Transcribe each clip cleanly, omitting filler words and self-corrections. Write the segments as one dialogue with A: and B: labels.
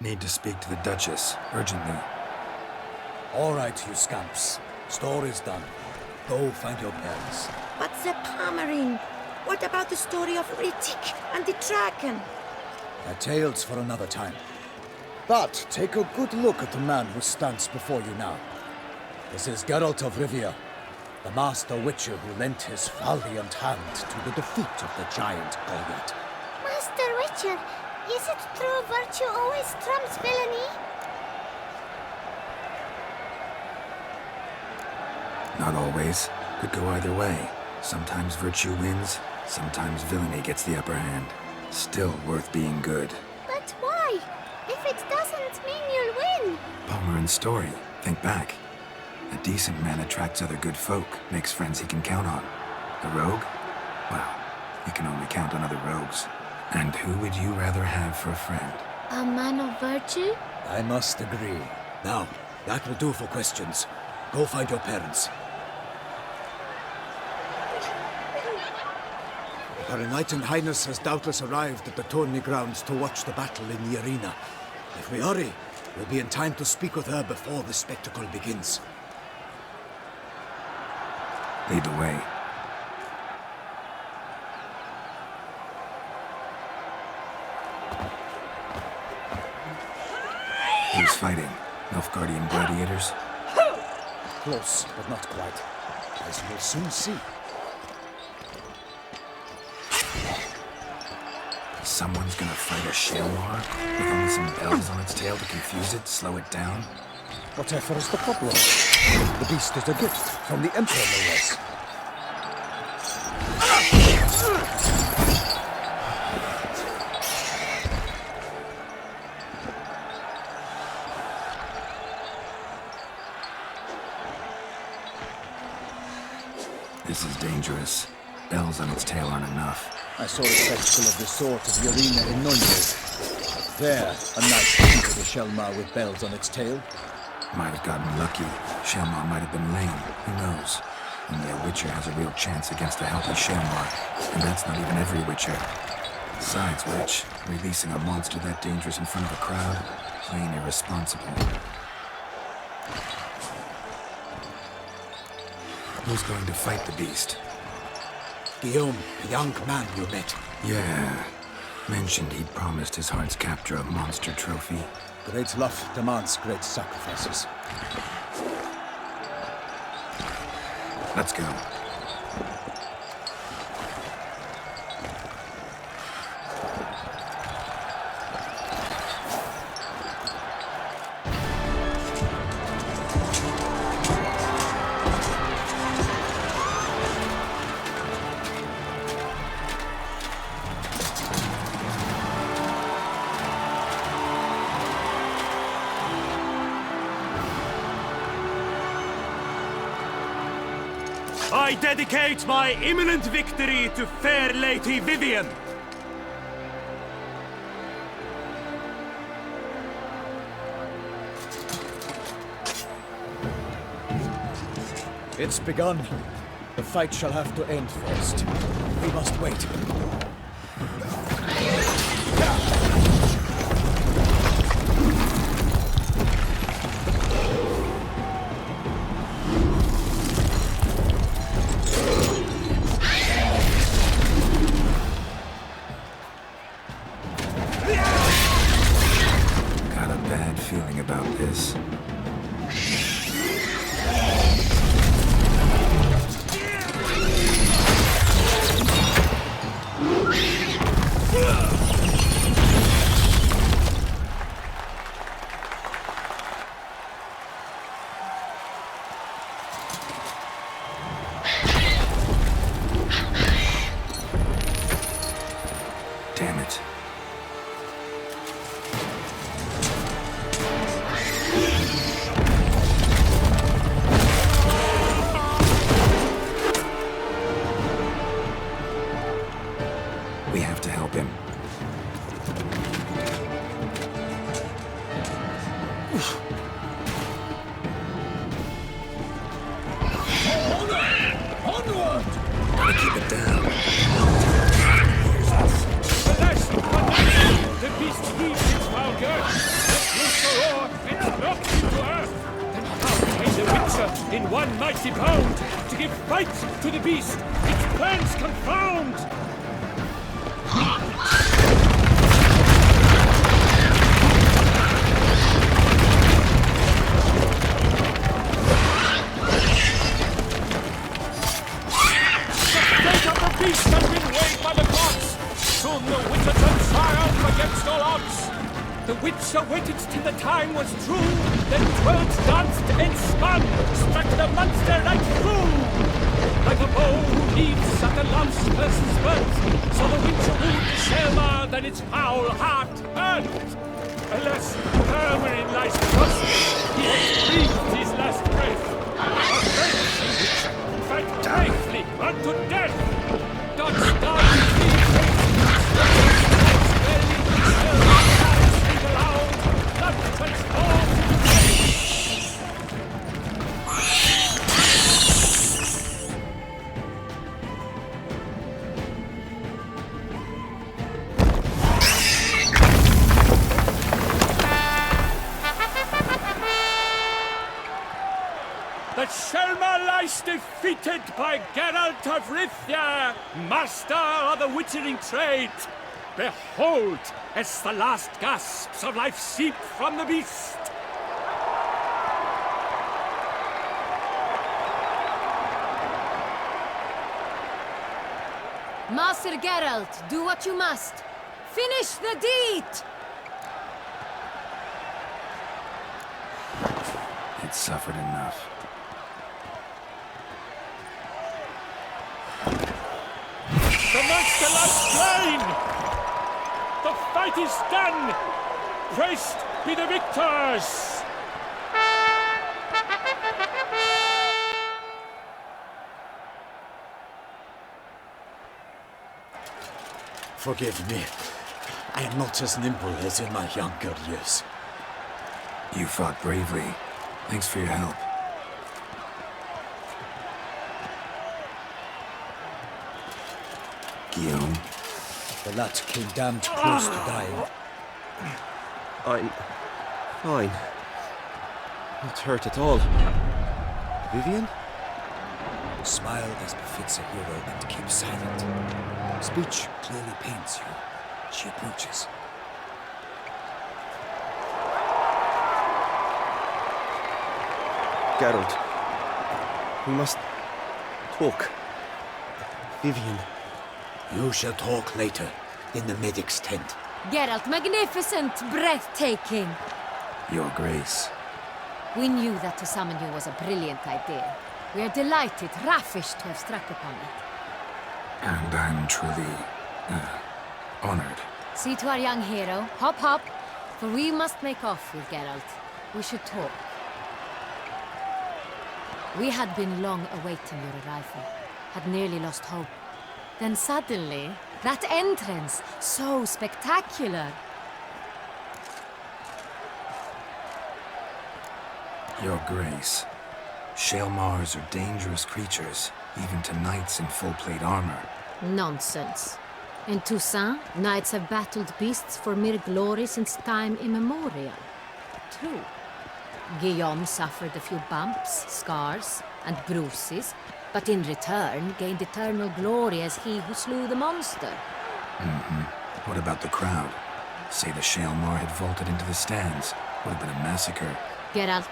A: Need to speak to the Duchess, urgently.
B: All right, you scamps. Story's done. Go find your parents.
C: But the Pommering, what about the story of Rittik and the dragon?
B: They're tales for another time. But take a good look at the man who stands before you now. This is Geralt of Rivia, the master witcher who lent his valiant hand to the defeat of the giant Goliath.
D: Master Witcher, is it true virtue always trumps villainy?
A: Not always. Could go either way. Sometimes virtue wins, sometimes villainy gets the upper hand. Still worth being good.
D: But why? If it doesn't mean you'll win.
A: Palmer story. Think back. A decent man attracts other good folk, makes friends he can count on. A rogue? Well, you can only count on other rogues. And who would you rather have for a friend?
D: A man of virtue?
B: I must agree. Now, that will do for questions. Go find your parents. Her Enlightened Highness has doubtless arrived at the tourney grounds to watch the battle in the arena. If we hurry, we'll be in time to speak with her before the spectacle begins.
A: Lead the way. Who's fighting? Nilfgaardian gladiators?
B: Close, but not quite. As you'll soon see.
A: Someone's gonna fight a Shelmar with only some bells on its tail to confuse it, slow it down?
B: Whatever is the problem? The beast is a gift from the Emperor, no less.
A: This is dangerous. Bells on its tail aren't enough.
B: I saw a spectacle of the sort at the arena in Nuremberg. There, a knight defeated a Shelmar with bells on its tail.
A: Might have gotten lucky. Shelmar might have been lame. Who knows? Only a Witcher has a real chance against a healthy Shelmar. And that's not even every Witcher. Besides which, releasing a monster that dangerous in front of a crowd, plain irresponsible. Who's going to fight the beast?
B: Guillaume, the young man you met.
A: Yeah. Mentioned he'd promised his heart's captor a monster trophy.
B: Great love demands great sacrifices.
A: Let's go.
E: I dedicate my imminent victory to fair Lady Vivian.
B: It's begun. The fight shall have to end first. We must wait.
A: Got a bad feeling about this. Damn it. We have to help him.
B: Onward!
A: Gotta keep it down.
E: The beast heaves its foul girth. roar and knocked him to earth. Then out came the Witcher in one mighty bound to give fight to the beast, its plans confound. The beast had been weighed by the gods. Soon the Witcher should triumph against all odds. The Witcher waited till the time was true, then twirled, danced, and spun, struck the monster right through. Like a bow who leaves at the love's person's birth, so the Witcher wooed the Selma, then its foul heart burnt. Alas, Hermarin lies crushed, he has breathed his last breath. A frenzy Witcher, fight bravely unto death. Dodge down the Selma lies defeated by Geralt of Rivia, master of the witchering trade. Behold, as the last gasps of life seep from the beast.
F: Master Geralt, do what you must. Finish the deed!
A: It suffered enough.
E: The monster lies slain! The fight is done! Praised be the victors!
B: Forgive me. I am not as nimble as in my younger years.
A: You fought bravely. Thanks for your help. Guillaume,
B: The lad came damned close to dying.
G: I'm fine. Not hurt at all. Vivian?
B: Smile as befits a hero and keep silent. Speech clearly pains you. She approaches.
G: Geralt. We must talk. Vivian.
B: You shall talk later, in the medic's tent.
F: Geralt, magnificent, breathtaking.
A: Your Grace.
F: We knew that to summon you was a brilliant idea. We are delighted, ravished to have struck upon it.
A: And I'm truly, honored.
F: See to our young hero. Hop, hop. For we must make off with Geralt. We should talk. We had been long awaiting your arrival. Had nearly lost hope. Then suddenly, that entrance, so spectacular.
A: Your Grace. Shaelmars are dangerous creatures, even to knights in full-plate armor.
F: Nonsense. In Toussaint, knights have battled beasts for mere glory since time immemorial. True. Guillaume suffered a few bumps, scars, and bruises, but in return gained eternal glory as he who slew the monster.
A: What about the crowd? Say the Shaelmar had vaulted into the stands. Would have been a massacre.
F: Geralt,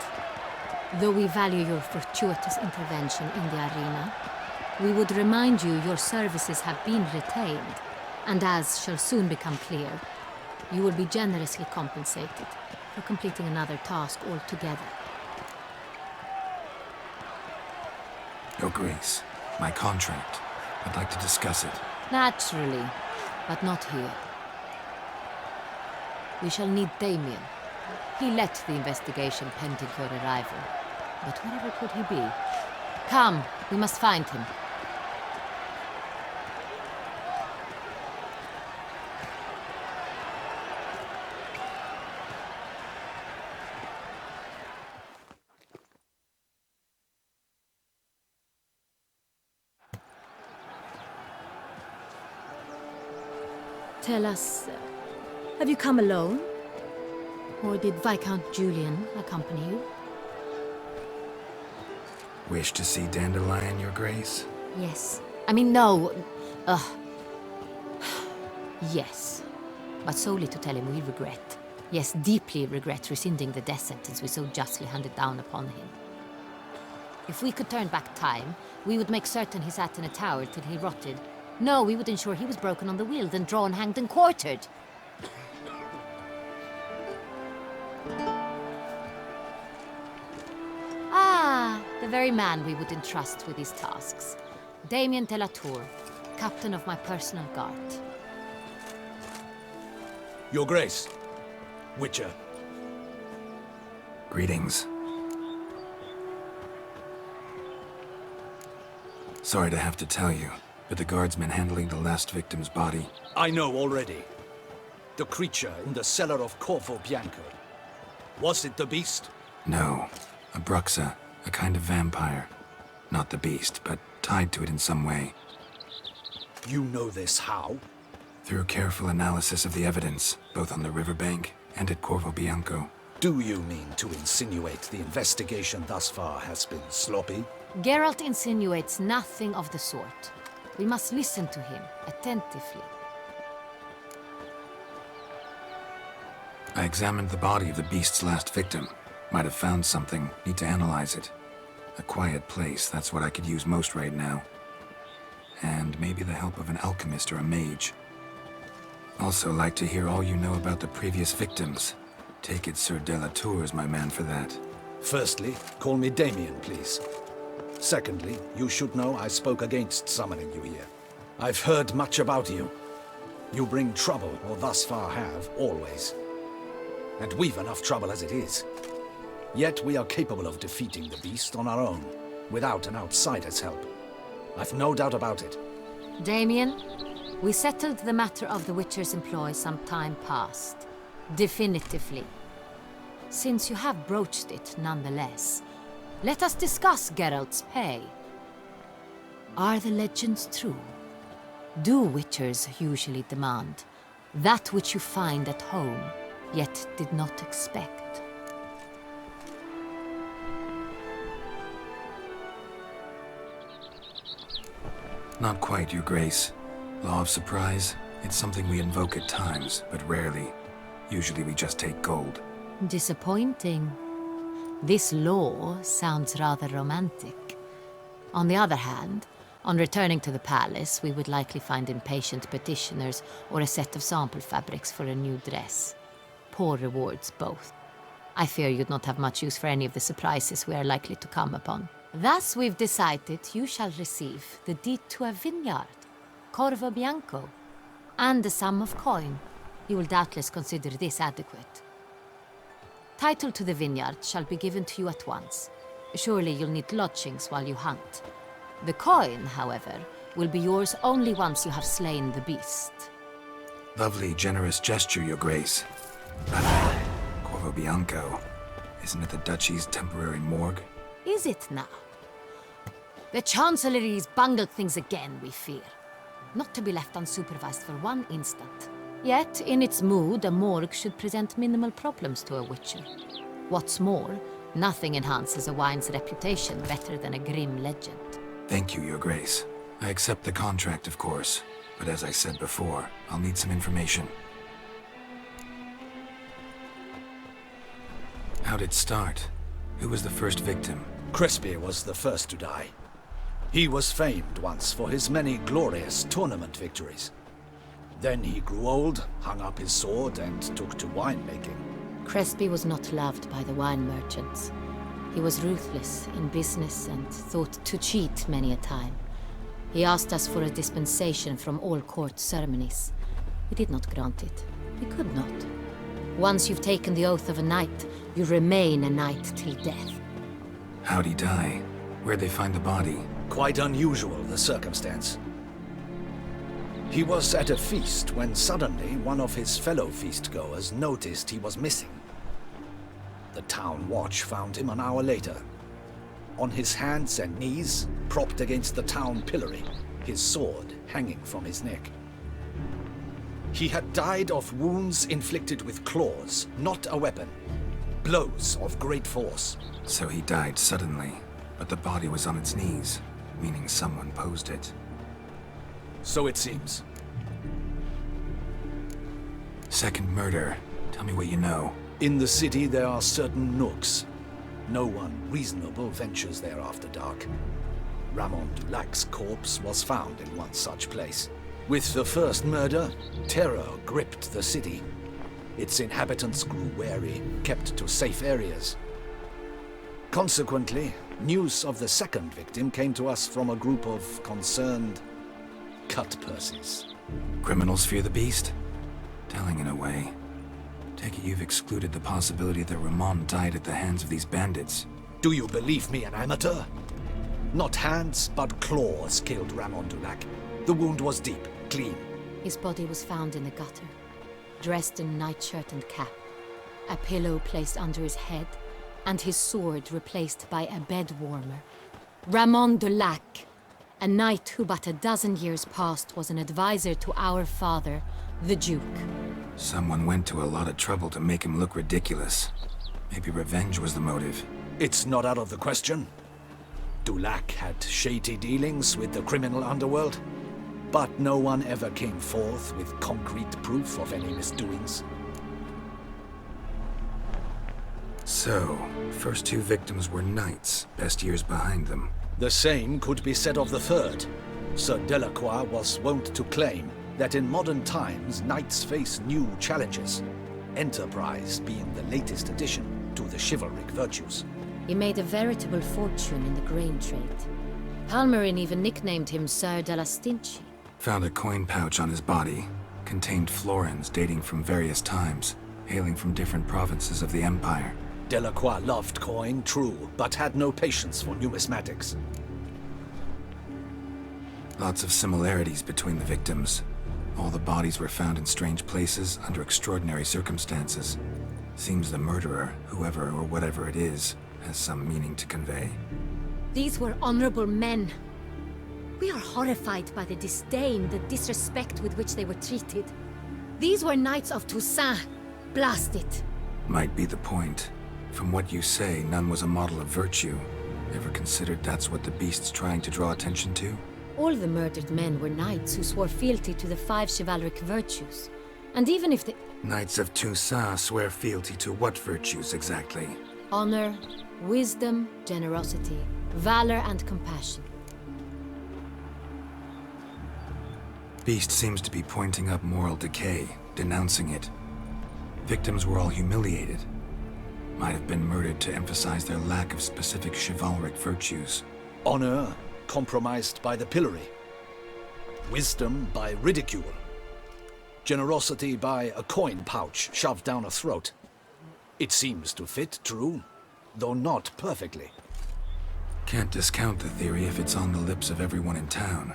F: though we value your fortuitous intervention in the arena, we would remind you your services have been retained, and as shall soon become clear, you will be generously compensated for completing another task altogether.
A: Your Grace, my contract. I'd like to discuss it.
F: Naturally, but not here. We shall need Damien. He led the investigation pending your arrival. But wherever could he be? Come, we must find him. Tell us, have you come alone? Or did Viscount Julian accompany you?
A: Wish to see Dandelion, Your Grace?
F: Yes. I mean, no. Yes. But solely to tell him we regret. Yes, deeply regret rescinding the death sentence we so justly handed down upon him. If we could turn back time, we would make certain he sat in a tower till he rotted. No, we would ensure he was broken on the wheel, then drawn, hanged, and quartered. Ah, the very man we would entrust with these tasks. Damien de la Tour, captain of my personal guard.
B: Your Grace. Witcher.
A: Greetings. Sorry to have to tell you, but the guardsman handling the last victim's body...
B: I know already. The creature in the cellar of Corvo Bianco. Was it the beast?
A: No. A bruxa, a kind of vampire. Not the beast, but tied to it in some way.
B: You know this how?
A: Through careful analysis of the evidence, both on the riverbank and at Corvo Bianco.
B: Do you mean to insinuate the investigation thus far has been sloppy?
F: Geralt insinuates nothing of the sort. We must listen to him attentively.
A: I examined the body of the beast's last victim. Might have found something, need to analyze it. A quiet place, that's what I could use most right now. And maybe the help of an alchemist or a mage. Also like to hear all you know about the previous victims. Take it Sir de la Tour is my man for that.
B: Firstly, call me Damien, please. Secondly, you should know I spoke against summoning you here. I've heard much about you. You bring trouble, or thus far have, always. And we've enough trouble as it is. Yet we are capable of defeating the beast on our own, without an outsider's help. I've no doubt about it.
F: Damien, we settled the matter of the Witcher's employ some time past. Definitively. Since you have broached it nonetheless, let us discuss Geralt's pay. Are the legends true? Do Witchers usually demand that which you find at home, yet did not expect?
A: Not quite, Your Grace. Law of surprise, it's something we invoke at times, but rarely. Usually we just take gold.
F: Disappointing. This law sounds rather romantic. On the other hand, on returning to the palace, we would likely find impatient petitioners or a set of sample fabrics for a new dress. Poor rewards, both. I fear you'd not have much use for any of the surprises we are likely to come upon. Thus, we've decided you shall receive the deed to a vineyard, Corvo Bianco, and a sum of coin. You will doubtless consider this adequate. Title to the vineyard shall be given to you at once. Surely you'll need lodgings while you hunt. The coin, however, will be yours only once you have slain the beast.
A: Lovely, generous gesture, Your Grace. But Corvo Bianco, isn't it the Duchy's temporary morgue?
F: Is it now? The Chancellery's bungled things again, we fear. Not to be left unsupervised for one instant. Yet, in its mood, a morgue should present minimal problems to a Witcher. What's more, nothing enhances a wine's reputation better than a grim legend.
A: Thank you, Your Grace. I accept the contract, of course. But as I said before, I'll need some information. How'd it start? Who was the first victim?
B: Crespi was the first to die. He was famed once for his many glorious tournament victories. Then he grew old, hung up his sword, and took to winemaking.
F: Crespi was not loved by the wine merchants. He was ruthless in business and thought to cheat many a time. He asked us for a dispensation from all court ceremonies. We did not grant it. We could not. Once you've taken the oath of a knight, you remain a knight till death.
A: How'd he die? Where'd they find the body?
B: Quite unusual, the circumstance. He was at a feast when suddenly one of his fellow feastgoers noticed he was missing. The town watch found him an hour later. On his hands and knees, propped against the town pillory, his sword hanging from his neck. He had died of wounds inflicted with claws, not a weapon. Blows of great force.
A: So he died suddenly, but the body was on its knees, meaning someone posed it.
B: So it seems.
A: Second murder. Tell me what you know.
B: In the city there are certain nooks. No one reasonable ventures there after dark. Ramon Dulac's corpse was found in one such place. With the first murder, terror gripped the city. Its inhabitants grew wary, kept to safe areas. Consequently, news of the second victim came to us from a group of concerned cut-purses.
A: Criminals fear the beast? Telling in a way. Take it you've excluded the possibility that Ramon died at the hands of these bandits.
B: Do you believe me an amateur? Not hands, but claws killed Ramon Dulac. The wound was deep, clean.
F: His body was found in the gutter, dressed in nightshirt and cap, a pillow placed under his head, and his sword replaced by a bed warmer. Ramon Dulac, a knight who but a dozen years past was an advisor to our father, the Duke.
A: Someone went to a lot of trouble to make him look ridiculous. Maybe revenge was the motive.
B: It's not out of the question. Dulac had shady dealings with the criminal underworld, but no one ever came forth with concrete proof of any misdoings.
A: So, first two victims were knights, best years behind them.
B: The same could be said of the third. Sir Delacroix was wont to claim that in modern times knights face new challenges, enterprise being the latest addition to the chivalric virtues.
F: He made a veritable fortune in the grain trade. Palmerin even nicknamed him Sir de la Stinchi.
A: Found a coin pouch on his body. Contained florins dating from various times, hailing from different provinces of the Empire.
B: Delacroix loved coin, true, but had no patience for numismatics.
A: Lots of similarities between the victims. All the bodies were found in strange places under extraordinary circumstances. Seems the murderer, whoever or whatever it is, has some meaning to convey.
F: These were honorable men. We are horrified by the disdain, the disrespect with which they were treated. These were knights of Toussaint. Blast it.
A: Might be the point. From what you say, none was a model of virtue. Ever considered that's what the beast's trying to draw attention to?
F: All the murdered men were knights who swore fealty to the 5 chivalric virtues. And even if the
A: Knights of Toussaint swear fealty to what virtues exactly?
F: honor, wisdom, generosity, valor, and compassion.
A: Beast seems to be pointing up moral decay, denouncing it. Victims were all humiliated. Might have been murdered to emphasize their lack of specific chivalric virtues.
B: Honor compromised by the pillory. Wisdom by ridicule. Generosity by a coin pouch shoved down a throat. It seems to fit, true, though not perfectly.
A: Can't discount the theory if it's on the lips of everyone in town.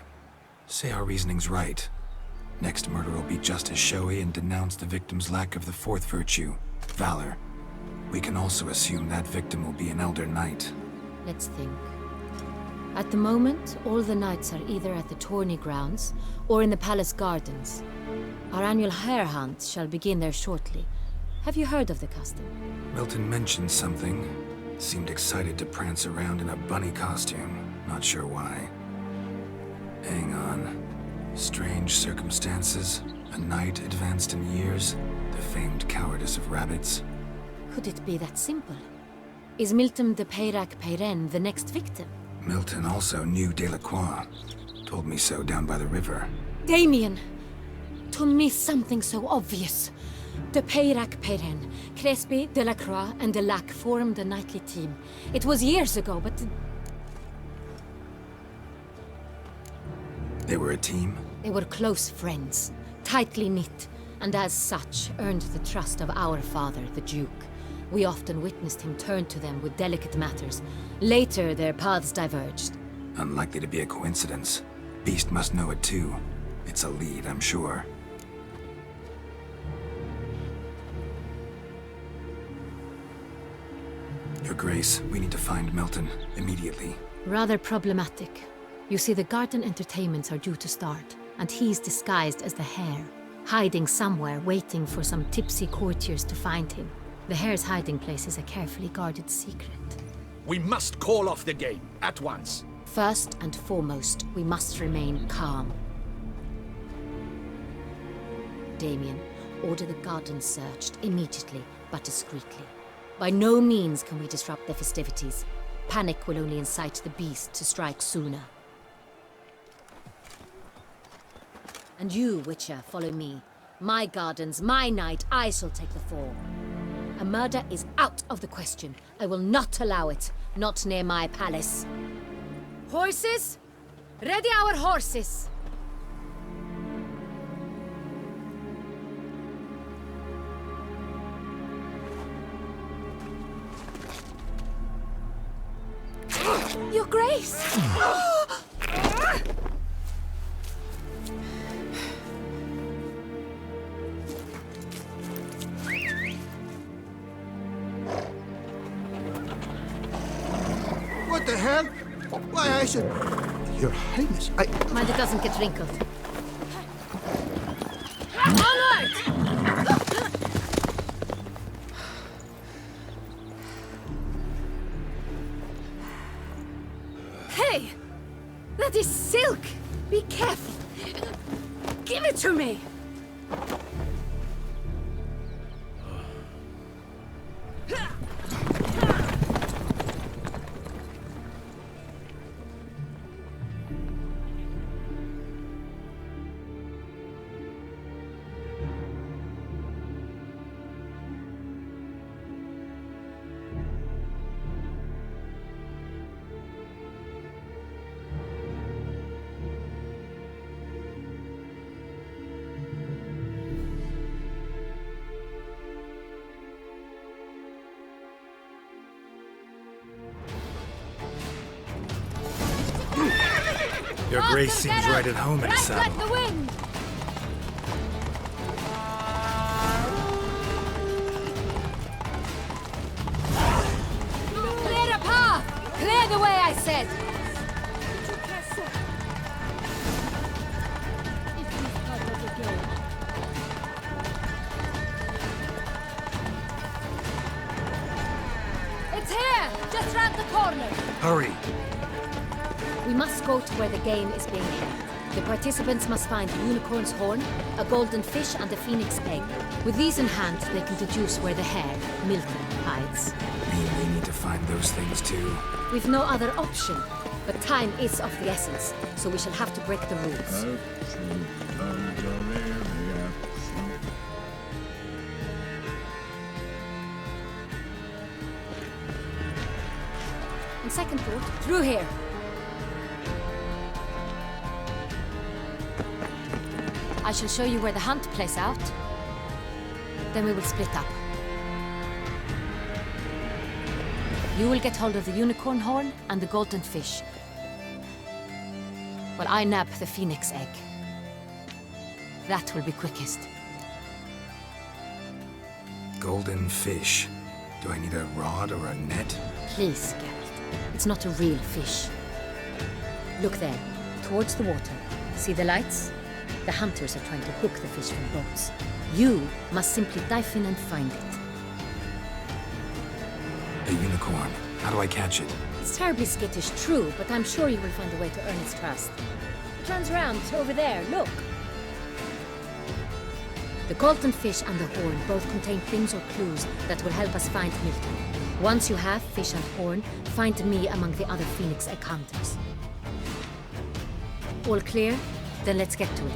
A: Say our reasoning's right. Next murder will be just as showy and denounce the victim's lack of the 4th virtue, valor. We can also assume that victim will be an elder knight.
F: Let's think. At the moment, all the knights are either at the tourney grounds or in the palace gardens. Our annual hare hunt shall begin there shortly. Have you heard of the custom?
A: Milton mentioned something. Seemed excited to prance around in a bunny costume. Not sure why. Hang on. Strange circumstances. A knight advanced in years. The famed cowardice of rabbits.
F: Could it be that simple? Is Milton de Peyrac-Peyren the next victim?
A: Milton also knew Delacroix. Told me so down by the river.
F: Damien! To miss something so obvious. De Peyrac-Peyren, Crespi, Delacroix, and Delac formed a knightly team. It was years ago, but
A: They were a team?
F: they were close friends, tightly knit, and as such earned the trust of our father, the Duke. We often witnessed him turn to them with delicate matters. Later, their paths diverged.
A: Unlikely to be a coincidence. Beast must know it too. It's a lead, I'm sure. Your Grace, we need to find Milton, immediately.
F: Rather problematic. You see, the garden entertainments are due to start, and he's disguised as the hare. hiding somewhere, waiting for some tipsy courtiers to find him. The hare's hiding place is a carefully guarded secret.
H: We must call off the game, at once.
F: First and foremost, we must remain calm. Damien, order the gardens searched immediately, but discreetly. By no means can we disrupt the festivities. Panic will only incite the beast to strike sooner. And you, Witcher, follow me. My gardens, my night, I shall take the fall. A murder is out of the question. I will not allow it. Not near my palace. Horses? Ready our horses! Your Grace!
I: What the hell? Why, I should... Your Highness,
F: Mind it doesn't get wrinkled. Onward! Hey! That is silk! Be careful! Give it to me!
A: Your Grace seems right at home in a saddle.
F: Like the wind! Clear a path! Clear the way, I said! It's here! Just round the corner!
A: Hurry!
F: We must go to where the game is being held. The participants must find a unicorn's horn, a golden fish, and a phoenix egg. With these in hand, they can deduce where the hare, Milton, hides.
A: We need to find those things too.
F: We've no other option, but time is of the essence, so we shall have to break the rules. On second thought, through here. I shall show you where the hunt plays out. Then we will split up. You will get hold of the unicorn horn and the golden fish, while I nab the phoenix egg. That will be quickest.
A: Golden fish. Do I need a rod or a net?
F: Please, Geralt. It's not a real fish. Look there, towards the water. See the lights? The hunters are trying to hook the fish from boats. You must simply dive in and find it.
A: A unicorn. How do I catch it?
F: It's terribly skittish, true, but I'm sure you will find a way to earn its trust. It turns around, over there, look. The golden fish and the horn both contain things or clues that will help us find Milton. Once you have fish and horn, find me among the other phoenix egg hunters. All clear? Then let's get to it.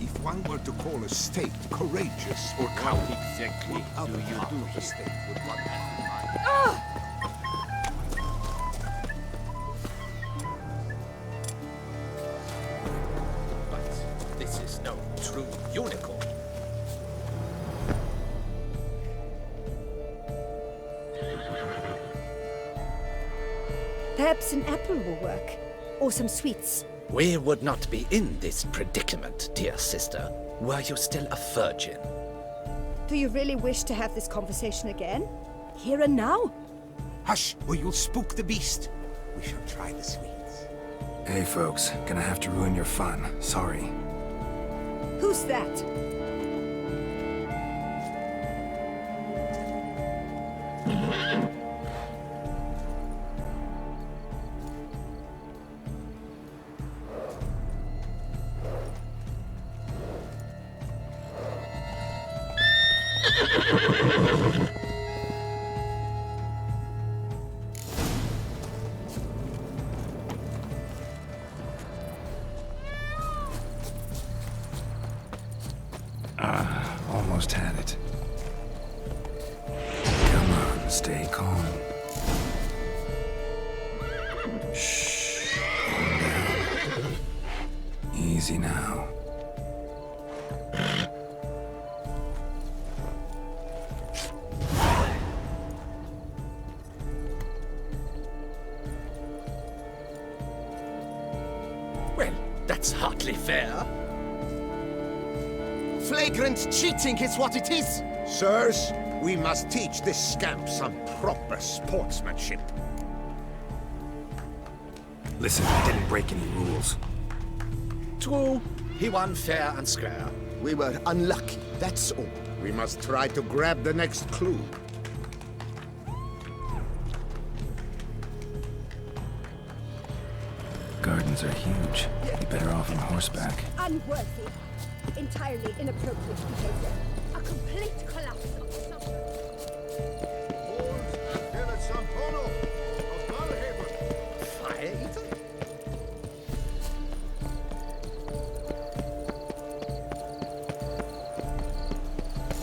I: If one were to call a state courageous or
H: How
I: cowardly,
H: exactly
I: what
H: do
I: other
H: you
I: part
H: do
I: of the
H: here?
I: state would one have in mind?
H: But this is no true unicorn.
C: Perhaps an apple will work. Or some sweets.
H: We would not be in this predicament, dear sister, were you still a virgin.
J: Do you really wish to have this conversation again? Here and now?
I: Hush, or you'll spook the beast. We shall try the sweets.
A: Hey, folks. Gonna have to ruin your fun. Sorry.
J: Who's that?
A: Almost had it. Come on, stay calm. Shh. Calm down. Easy now.
H: Well, that's hardly fair.
I: Flagrant cheating is what it is! Sirs, we must teach this scamp some proper sportsmanship.
A: Listen, I didn't break any rules.
H: True, he won fair and square.
I: We were unlucky, that's all. We must try to grab the next clue.
A: Gardens are huge. You're better off on horseback.
J: Unworthy. Entirely inappropriate behavior. A complete collapse of some...
H: Fight?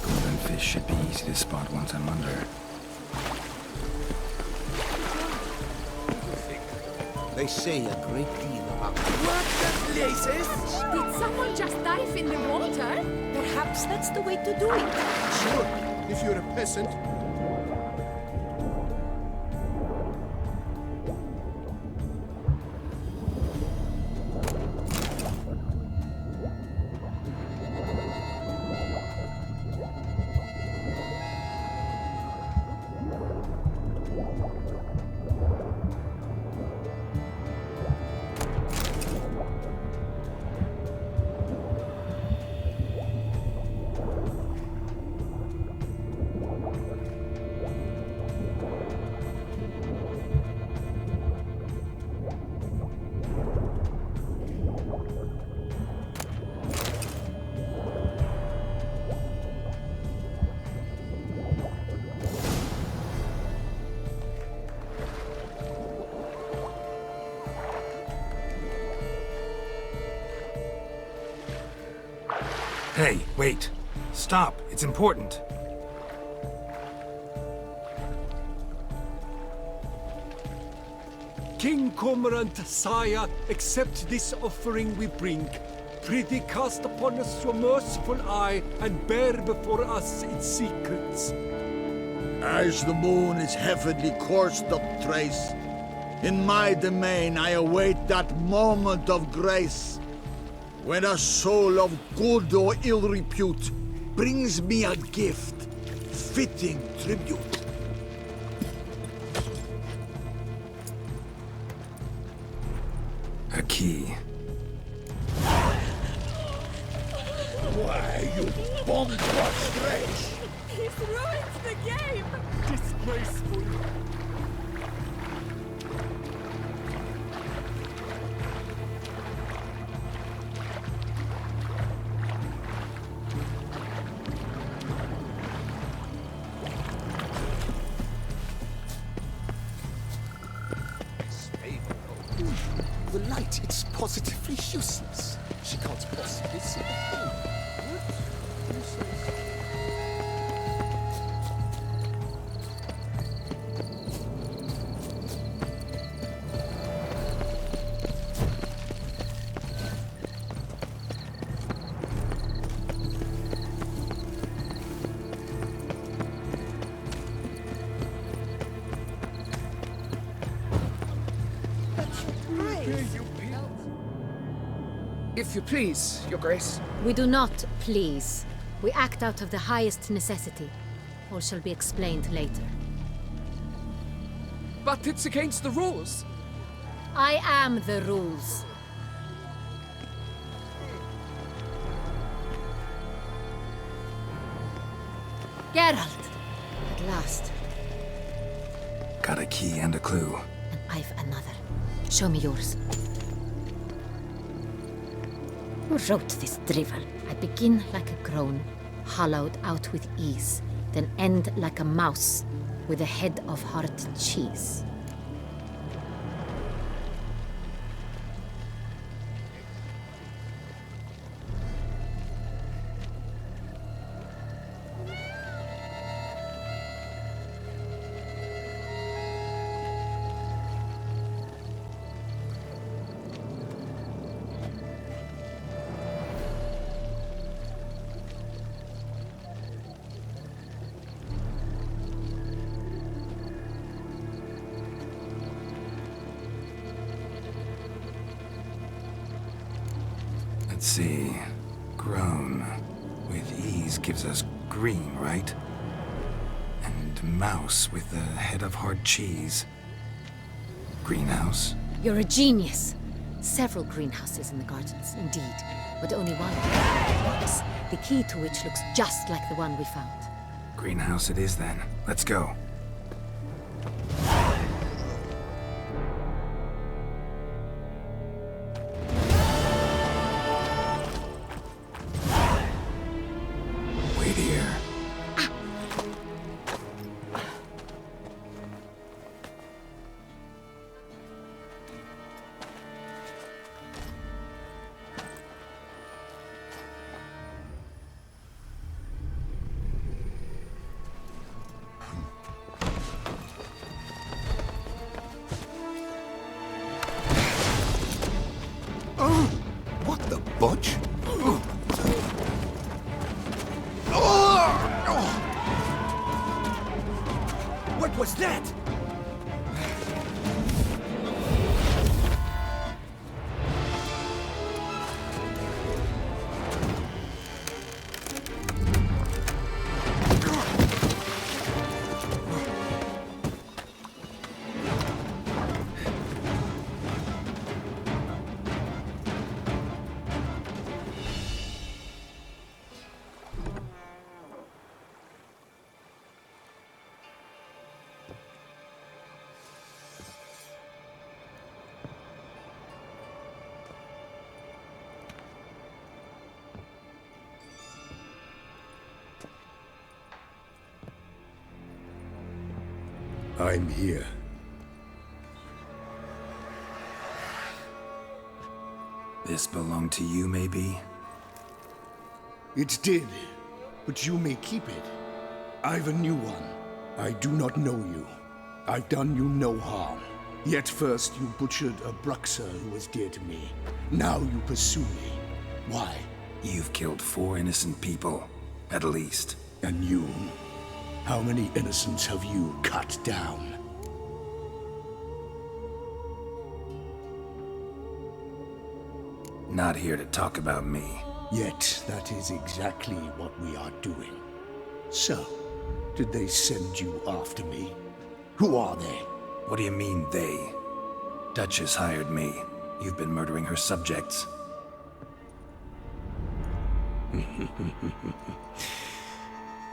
A: Golden fish should be easy to spot once I'm under.
I: They say a great deal about
H: What the places?
F: Did someone just dive in the water? Perhaps that's the way to do it.
I: Sure, if you're a peasant.
A: Hey, wait. Stop. It's important.
E: King Cormorant, sire, accept this offering we bring. Prithee cast upon us your merciful eye, and bear before us its secrets.
K: As the moon is heavenly coursed up trace, in my domain I await that moment of grace, when a soul of good or ill repute brings me a gift, fitting tribute.
A: A key.
K: Why, you bombrush race!
J: He's ruined the game!
E: Disgraceful.
I: The light, it's positively useless. She can't possibly see a thing.
L: If you please, Your Grace.
F: We do not please. We act out of the highest necessity. All shall be explained later.
L: But it's against the rules.
F: I am the rules. Geralt! At last.
A: Got a key and a clue.
F: And I've another. Show me yours. Who wrote this drivel? I begin like a groan, hollowed out with ease, then end like a mouse, with a head of hard cheese.
A: Let's see. Grown with ease gives us green, right? And mouse with the head of hard cheese. Greenhouse?
F: You're a genius. Several greenhouses in the gardens, indeed, but only one box, the key to which looks just like the one we found.
A: Greenhouse it is then. Let's go. Wait here.
I: What the budge?
B: What was that?
K: I'm here.
A: This belonged to you, maybe?
K: It did, but you may keep it. I've a new one. I do not know you. I've done you no harm. Yet first you butchered a Bruxer who was dear to me. Now you pursue me. Why?
A: You've killed 4 innocent people, at least.
K: And you? How many innocents have you cut down?
A: Not here to talk about me.
K: Yet that is exactly what we are doing. So, did they send you after me? Who are they?
A: What do you mean, they? Duchess hired me. You've been murdering her subjects.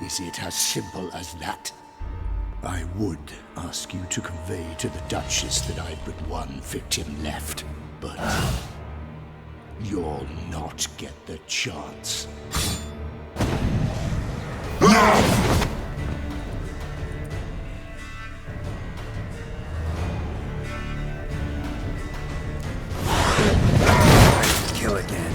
K: Is it as simple as that? I would ask you to convey to the Duchess that I've but one victim left, but you'll not get the chance.
A: Kill again.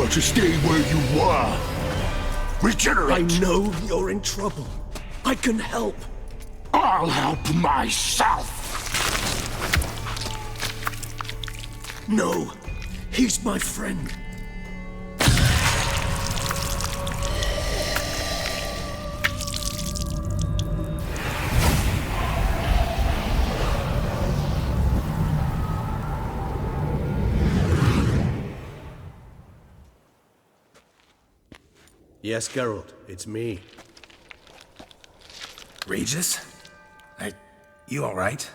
K: better to stay where you were. Regenerate!
M: I know you're in trouble. I can help.
K: I'll help myself!
M: No, he's my friend.
N: Yes, Geralt, it's me.
A: Regis? You alright?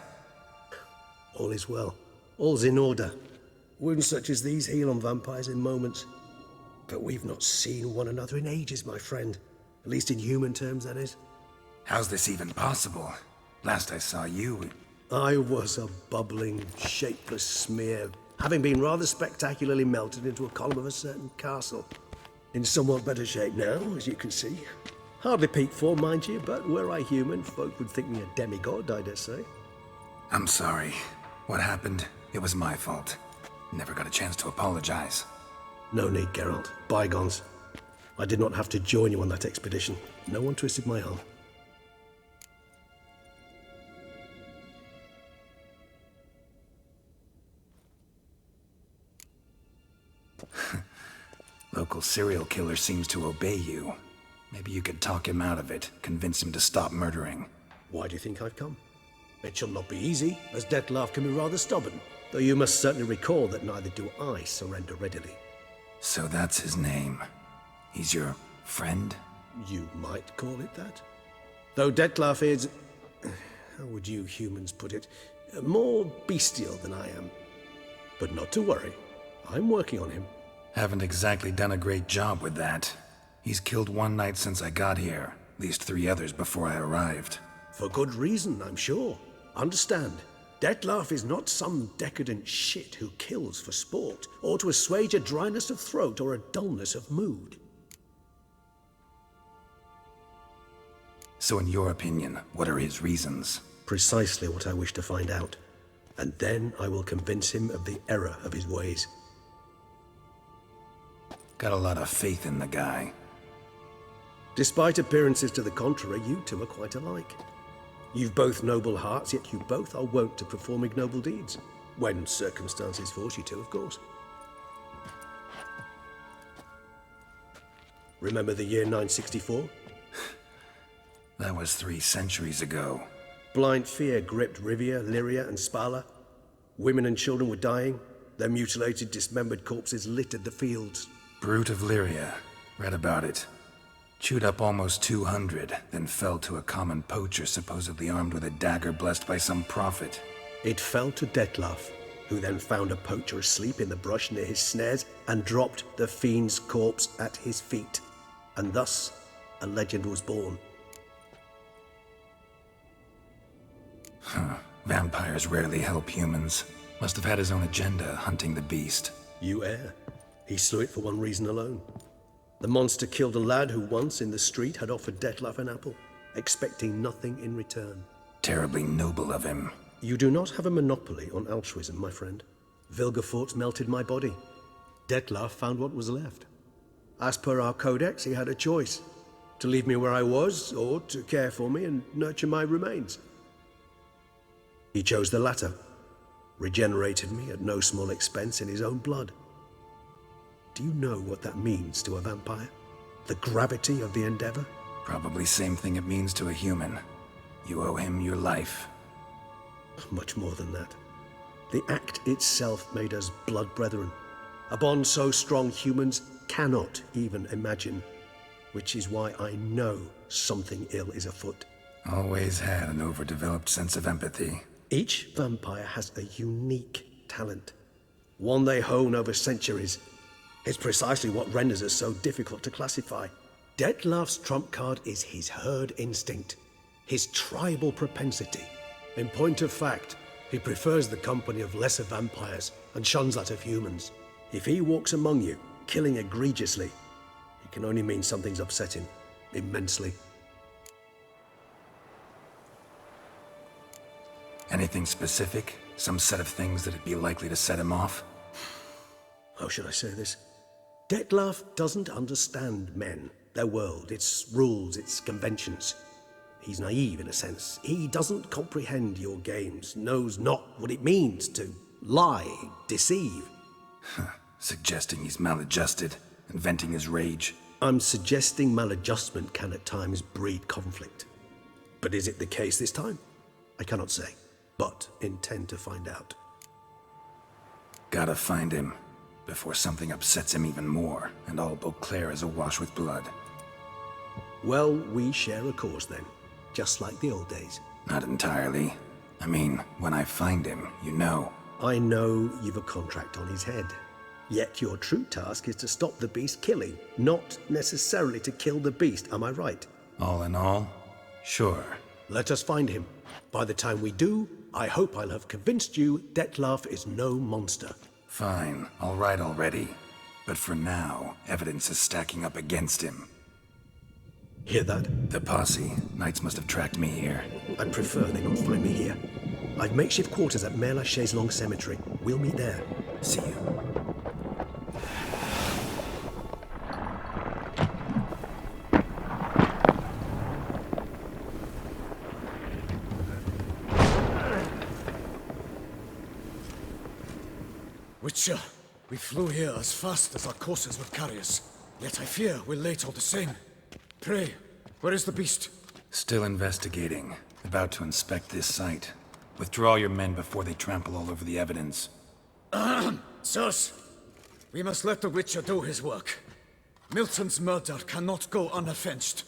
N: All is well. All's in order. Wounds such as these heal on vampires in moments. But we've not seen one another in ages, my friend. At least in human terms, that is.
A: How's this even possible? Last I saw you...
N: I was a bubbling, shapeless smear, having been rather spectacularly melted into a column of a certain castle. In somewhat better shape now, as you can see. Hardly peak form, mind you, but were I human, folk would think me a demigod, I dare say.
A: I'm sorry. What happened, it was my fault. Never got a chance to apologize.
N: No need, Geralt. Bygones. I did not have to join you on that expedition. No one twisted my arm.
A: Local serial killer seems to obey you. Maybe you could talk him out of it, convince him to stop murdering.
N: Why do you think I've come? It shall not be easy, as Dettlaff can be rather stubborn. Though you must certainly recall that neither do I surrender readily.
A: So that's his name. He's your friend?
N: You might call it that. Though Dettlaff is... how would you humans put it? More bestial than I am. But not to worry. I'm working on him.
A: Haven't exactly done a great job with that. He's killed one knight since I got here, at least 3 others before I arrived.
N: For good reason, I'm sure. Understand, Dettlaff is not some decadent shit who kills for sport, or to assuage a dryness of throat or a dullness of mood.
A: So in your opinion, what are his reasons?
N: Precisely what I wish to find out. And then I will convince him of the error of his ways.
A: Got a lot of faith in the guy.
N: Despite appearances to the contrary, you two are quite alike. You've both noble hearts, yet you both are wont to perform ignoble deeds. When circumstances force you to, of course. Remember the year 964?
A: That was 3 centuries ago.
N: Blind fear gripped Rivia, Lyria, and Spala. Women and children were dying. Their mutilated, dismembered corpses littered the fields.
A: Brute of Lyria. Read about it. Chewed up almost 200, then fell to a common poacher supposedly armed with a dagger blessed by some prophet.
N: It fell to Dettlaff, who then found a poacher asleep in the brush near his snares and dropped the fiend's corpse at his feet. And thus, a legend was born.
A: Huh. Vampires rarely help humans. Must have had his own agenda, hunting the beast.
N: You err. He slew it for one reason alone. The monster killed a lad who once, in the street, had offered Dettlaff an apple, expecting nothing in return.
A: Terribly noble of him.
N: You do not have a monopoly on altruism, my friend. Vilgefortz melted my body. Dettlaff found what was left. As per our codex, he had a choice. To leave me where I was, or to care for me and nurture my remains. He chose the latter. Regenerated me at no small expense in his own blood. Do you know what that means to a vampire? The gravity of the endeavor?
A: Probably same thing it means to a human. You owe him your life.
N: Much more than that. The act itself made us blood brethren. A bond so strong humans cannot even imagine. Which is why I know something ill is afoot.
A: Always had an overdeveloped sense of empathy.
N: Each vampire has a unique talent. One they hone over centuries. It's precisely what renders us so difficult to classify. Dettlaff's trump card is his herd instinct, his tribal propensity. In point of fact, he prefers the company of lesser vampires and shuns that of humans. If he walks among you, killing egregiously, it can only mean something's upset him, immensely.
A: Anything specific? Some set of things that'd be likely to set him off?
N: How should I say this? Detlef doesn't understand men, their world, its rules, its conventions. He's naive in a sense. He doesn't comprehend your games, knows not what it means to lie, deceive.
A: Suggesting he's maladjusted and venting his rage.
N: I'm suggesting maladjustment can at times breed conflict. But is it the case this time? I cannot say, but intend to find out.
A: Gotta find him before something upsets him even more, and all Beauclair is awash with blood.
N: Well, we share a cause then, just like the old days.
A: Not entirely. I mean, when I find him, you know.
N: I know you've a contract on his head. Yet your true task is to stop the beast killing, not necessarily to kill the beast, am I right?
A: All in all, sure.
N: Let us find him. By the time we do, I hope I'll have convinced you Detlef is no monster.
A: Fine, all right already. But for now, evidence is stacking up against him.
N: Hear that?
A: The posse. Knights must have tracked me here.
N: I prefer they not find me here. I've makeshift quarters at Mère Lachaise Long Cemetery. We'll meet there.
A: See you.
B: Witcher, we flew here as fast as our courses would carry us. Yet I fear we're late all the same. Pray, where is the beast?
A: Still investigating. About to inspect this site. Withdraw your men before they trample all over the evidence.
B: Sirs, we must let the Witcher do his work. Milton's murder cannot go unavenged.